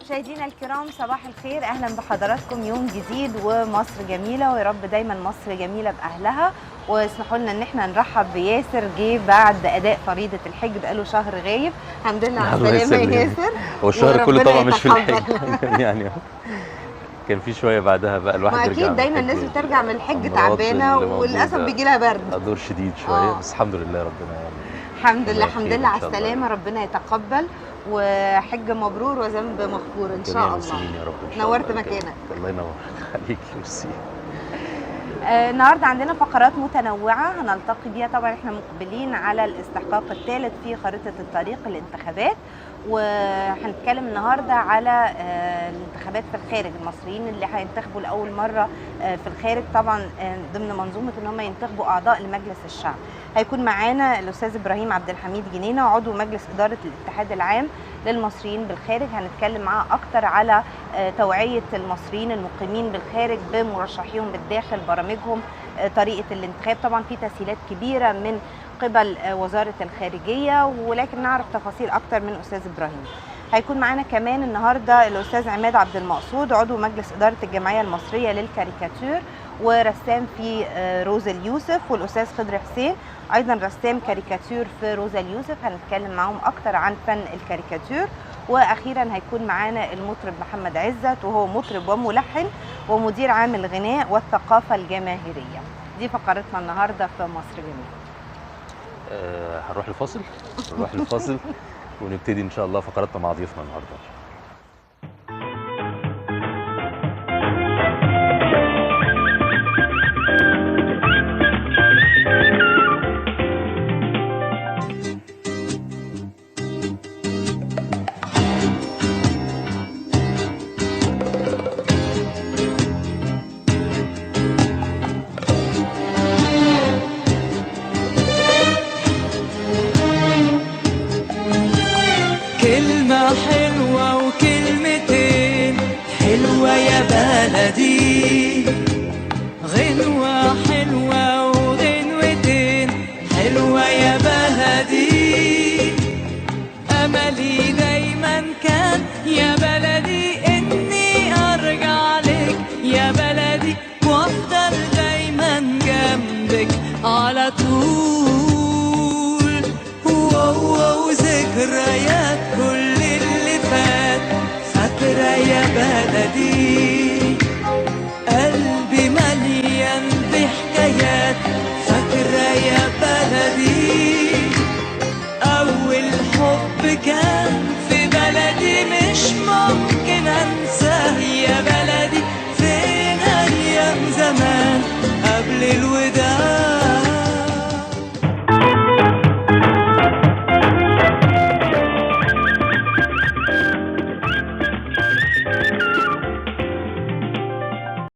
مشاهدينا الكرام صباح الخير، اهلا بحضراتكم يوم جديد ومصر جميله، ويا رب دايما مصر جميله باهلها. واسمحوا لنا ان احنا نرحب بياسر، جه بعد اداء فريضه الحج، بقاله شهر غايب. الحمد لله على السلامه يا ياسر. هو الشهر كله طبعا مش في الحج يعني كان في شويه بعدها بقى الواحد ما يرجع اكيد من دايما الحج. الناس بترجع من الحج الأمراض تعبانه اللي وللاسف موجودة بيجي لها برد. دور شديد شويه بس الحمد لله ربنا يعني الحمد لله ربنا الحمد خير لله إن على شاء الله. السلامه، ربنا يتقبل وحج مبرور وذنب مغفور ان شاء جميع الله. المسلمين يا رب ان شاء نورت الله. مكانك. الله ينور عليك. ميرسي. النهارده عندنا فقرات متنوعه هنلتقي بيها. طبعا احنا مقبلين على الاستحقاق الثالث في خريطه الطريق الانتخابات، وهنتكلم النهارده على الانتخابات في الخارج، المصريين اللي هينتخبوا لاول مره في الخارج، طبعا ضمن منظومه ان هم ينتخبوا اعضاء لمجلس الشعب. هيكون معانا الاستاذ ابراهيم عبد الحميد جنينه، عضو مجلس اداره الاتحاد العام للمصريين بالخارج. هنتكلم معاه اكتر على توعيه المصريين المقيمين بالخارج بمرشحيهم بالداخل، برامجهم، طريقه الانتخاب. طبعا في تسهيلات كبيره من قبل وزاره الخارجيه، ولكن نعرف تفاصيل اكتر من استاذ ابراهيم. هيكون معانا كمان النهارده الاستاذ عماد عبد المقصود، عضو مجلس اداره الجمعيه المصريه للكاريكاتير ورسام في روزا اليوسف، والاستاذ خضر حسين ايضا رسام كاريكاتير في روزا اليوسف. هنتكلم معاهم اكتر عن فن الكاريكاتير. واخيرا هيكون معانا المطرب محمد عزت، وهو مطرب وملحن ومدير عام الغناء والثقافه الجماهيريه. دي فقرتنا النهارده في مصر جميله. هنروح للفاصل ونبتدي ان شاء الله فقراتنا مع ضيوفنا النهارده. كلمة حلوة وكلمتين حلوة يا بلدي، غنوة حلوة وغنوتين حلوة يا بلدي، أملي دايما كان يا بلدي